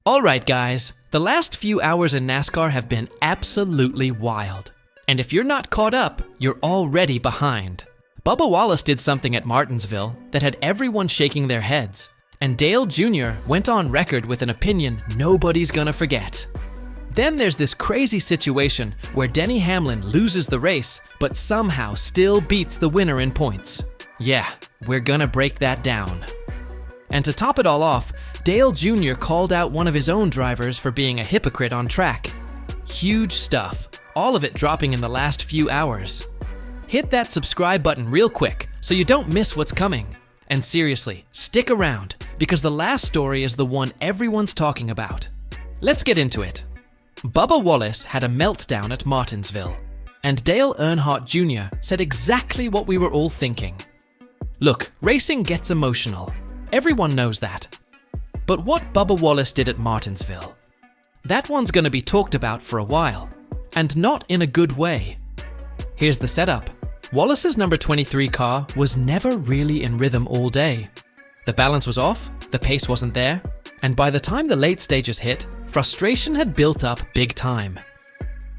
Alright guys, the last few hours in NASCAR have been absolutely wild. And if you're not caught up, you're already behind. Bubba Wallace did something at Martinsville that had everyone shaking their heads. And Dale Jr. went on record with an opinion nobody's gonna forget. Then there's this crazy situation where Denny Hamlin loses the race, but somehow still beats the winner in points. Yeah, we're gonna break that down. And to top it all off, Dale Jr. called out one of his own drivers for being a hypocrite on track. Huge stuff, all of it dropping in the last few hours. Hit that subscribe button real quick so you don't miss what's coming. And seriously, stick around, because the last story is the one everyone's talking about. Let's get into it. Bubba Wallace had a meltdown at Martinsville, and Dale Earnhardt Jr. said exactly what we were all thinking. Look, racing gets emotional. Everyone knows that. But what Bubba Wallace did at Martinsville, that one's gonna be talked about for a while, and not in a good way. Here's the setup. Wallace's number 23 car was never really in rhythm all day. The balance was off, the pace wasn't there, and by the time the late stages hit, frustration had built up big time.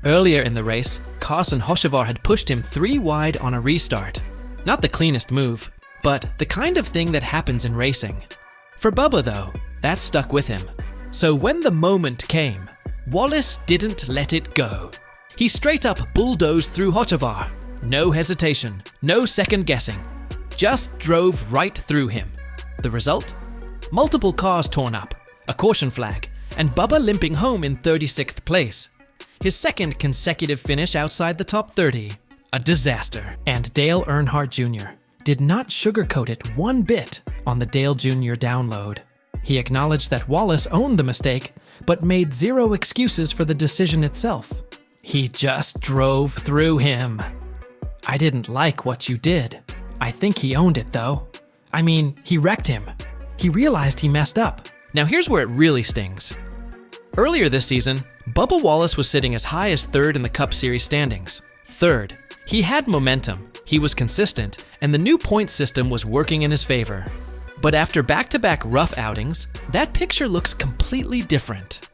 Earlier in the race, Carson Hocevar had pushed him 3 wide on a restart. Not the cleanest move, but the kind of thing that happens in racing. For Bubba though, that stuck with him. So when the moment came, Wallace didn't let it go. He straight up bulldozed through Hocevar. No hesitation, no second guessing. Just drove right through him. The result? Multiple cars torn up, a caution flag, and Bubba limping home in 36th place. His second consecutive finish outside the top 30. A disaster. And Dale Earnhardt Jr. did not sugarcoat it one bit on the Dale Jr. download. He acknowledged that Wallace owned the mistake, but made zero excuses for the decision itself. He just drove through him. I didn't like what you did. I think he owned it though. I mean, he wrecked him. He realized he messed up. Now here's where it really stings. Earlier this season, Bubba Wallace was sitting as high as 3rd in the Cup Series standings. 3rd. He had momentum, he was consistent, and the new point system was working in his favor. But after back-to-back rough outings, that picture looks completely different.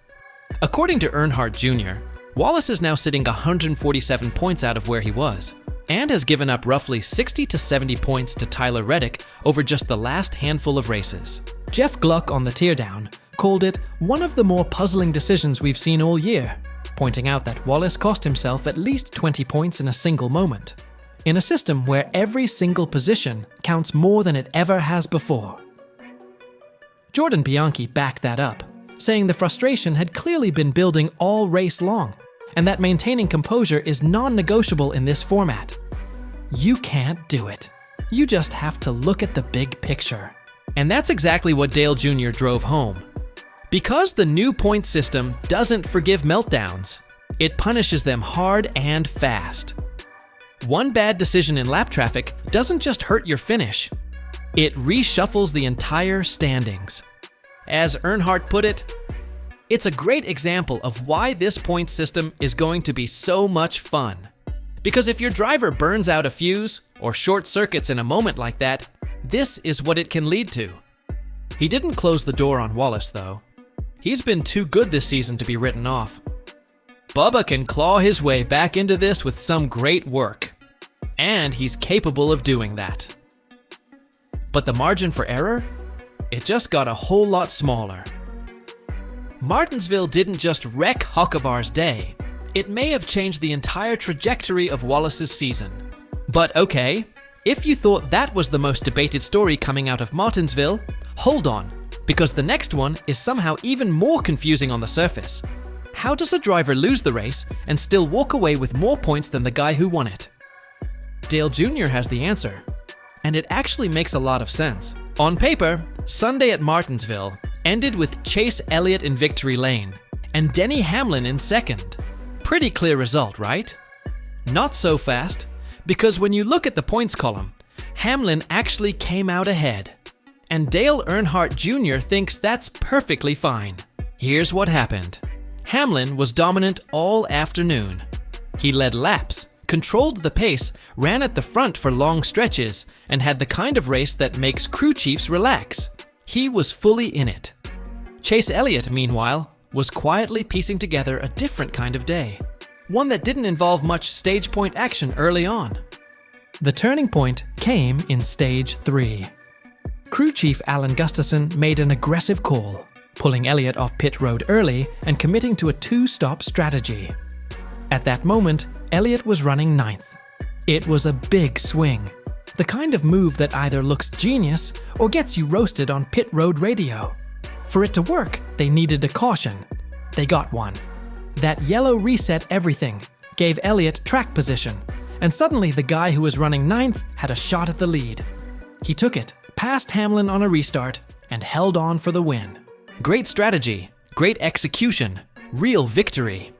According to Earnhardt Jr., Wallace is now sitting 147 points out of where he was, and has given up roughly 60 to 70 points to Tyler Reddick over just the last handful of races. Jeff Gluck on the teardown called it one of the more puzzling decisions we've seen all year, pointing out that Wallace cost himself at least 20 points in a single moment, in a system where every single position counts more than it ever has before. Jordan Bianchi backed that up, saying the frustration had clearly been building all race long, and that maintaining composure is non-negotiable in this format. You can't do it. You just have to look at the big picture. And that's exactly what Dale Jr. drove home. Because the new point system doesn't forgive meltdowns, it punishes them hard and fast. One bad decision in lap traffic doesn't just hurt your finish, it reshuffles the entire standings. As Earnhardt put it, it's a great example of why this point system is going to be so much fun. Because if your driver burns out a fuse or short circuits in a moment like that, this is what it can lead to. He didn't close the door on Wallace though. He's been too good this season to be written off. Bubba can claw his way back into this with some great work. And he's capable of doing that. But the margin for error? It just got a whole lot smaller. Martinsville didn't just wreck Hocevar's day. It may have changed the entire trajectory of Wallace's season. But okay, if you thought that was the most debated story coming out of Martinsville, hold on, because the next one is somehow even more confusing on the surface. How does a driver lose the race and still walk away with more points than the guy who won it? Dale Jr. has the answer, and it actually makes a lot of sense. On paper, Sunday at Martinsville ended with Chase Elliott in victory lane and Denny Hamlin in second. Pretty clear result, right? Not so fast, because when you look at the points column, Hamlin actually came out ahead. And Dale Earnhardt Jr. thinks that's perfectly fine. Here's what happened. Hamlin was dominant all afternoon. He led laps, controlled the pace, ran at the front for long stretches, and had the kind of race that makes crew chiefs relax. He was fully in it. Chase Elliott, meanwhile, was quietly piecing together a different kind of day. One that didn't involve much stage point action early on. The turning point came in Stage 3. Crew Chief Alan Gustafson made an aggressive call, pulling Elliott off pit road early and committing to a 2-stop strategy. At that moment, Elliott was running 9th. It was a big swing, the kind of move that either looks genius or gets you roasted on pit road radio. For it to work, they needed a caution. They got one. That yellow reset everything, gave Elliott track position, and suddenly the guy who was running 9th had a shot at the lead. He took it, passed Hamlin on a restart, and held on for the win. Great strategy, great execution, real victory.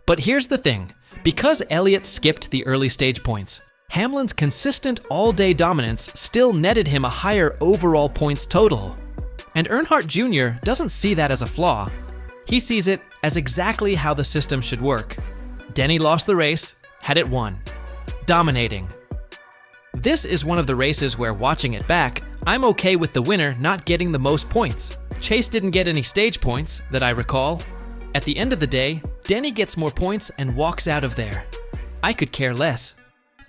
But here's the thing, because Elliott skipped the early stage points, Hamlin's consistent all-day dominance still netted him a higher overall points total. And Earnhardt Jr. doesn't see that as a flaw. He sees it as exactly how the system should work. Denny lost the race, had it won. Dominating. This is one of the races where, watching it back, I'm okay with the winner not getting the most points. Chase didn't get any stage points, that I recall. At the end of the day, Denny gets more points and walks out of there. I could care less.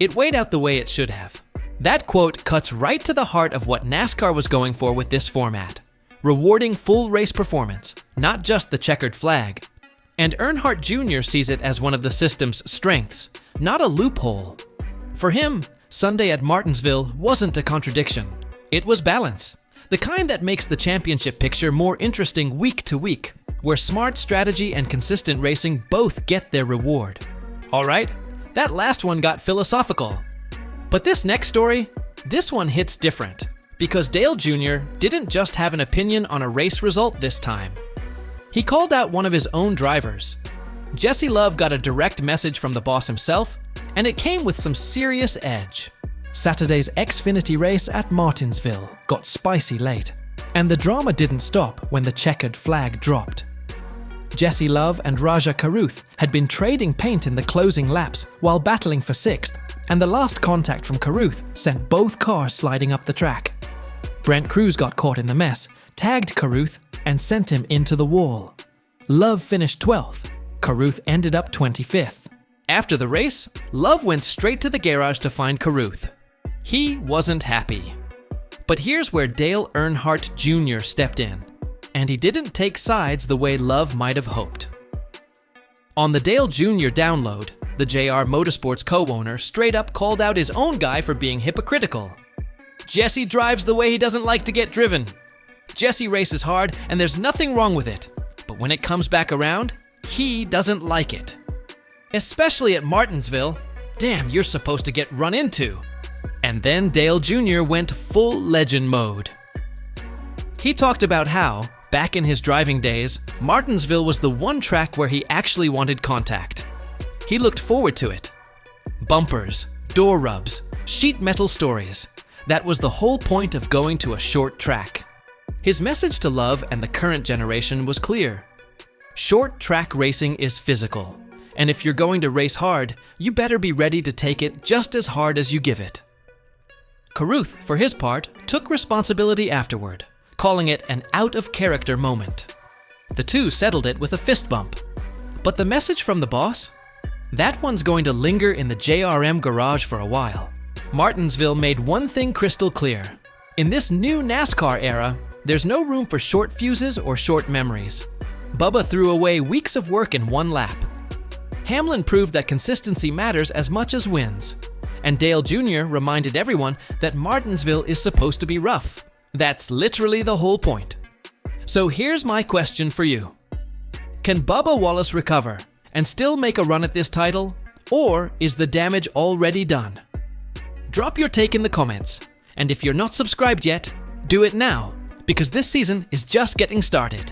It weighed out the way it should have. That quote cuts right to the heart of what NASCAR was going for with this format. Rewarding full race performance, not just the checkered flag. And Earnhardt Jr. sees it as one of the system's strengths, not a loophole. For him, Sunday at Martinsville wasn't a contradiction. It was balance. The kind that makes the championship picture more interesting week to week, where smart strategy and consistent racing both get their reward. All right, that last one got philosophical. But this next story, this one hits different, because Dale Jr. didn't just have an opinion on a race result this time. He called out one of his own drivers. Jesse Love got a direct message from the boss himself, and it came with some serious edge. Saturday's Xfinity race at Martinsville got spicy late, and the drama didn't stop when the checkered flag dropped. Jesse Love and Raja Carruth had been trading paint in the closing laps while battling for 6th, and the last contact from Carruth sent both cars sliding up the track. Brent Cruz got caught in the mess, tagged Carruth, and sent him into the wall. Love finished 12th. Carruth ended up 25th. After the race, Love went straight to the garage to find Carruth. He wasn't happy. But here's where Dale Earnhardt Jr. stepped in, and he didn't take sides the way Love might have hoped. On the Dale Jr. download, the JR Motorsports co-owner straight up called out his own guy for being hypocritical. Jesse drives the way he doesn't like to get driven. Jesse races hard, and there's nothing wrong with it. But when it comes back around, he doesn't like it. Especially at Martinsville. Damn, you're supposed to get run into. And then Dale Jr. went full legend mode. He talked about how, back in his driving days, Martinsville was the one track where he actually wanted contact. He looked forward to it. Bumpers, door rubs, sheet metal stories. That was the whole point of going to a short track. His message to Love and the current generation was clear. Short track racing is physical, and if you're going to race hard, you better be ready to take it just as hard as you give it. Carruth, for his part, took responsibility afterward, calling it an out-of-character moment. The two settled it with a fist bump. But the message from the boss? That one's going to linger in the JRM garage for a while. Martinsville made one thing crystal clear. In this new NASCAR era, there's no room for short fuses or short memories. Bubba threw away weeks of work in one lap. Hamlin proved that consistency matters as much as wins. And Dale Jr. reminded everyone that Martinsville is supposed to be rough. That's literally the whole point. So here's my question for you. Can Bubba Wallace recover and still make a run at this title? Or is the damage already done? Drop your take in the comments. And if you're not subscribed yet, do it now, because this season is just getting started.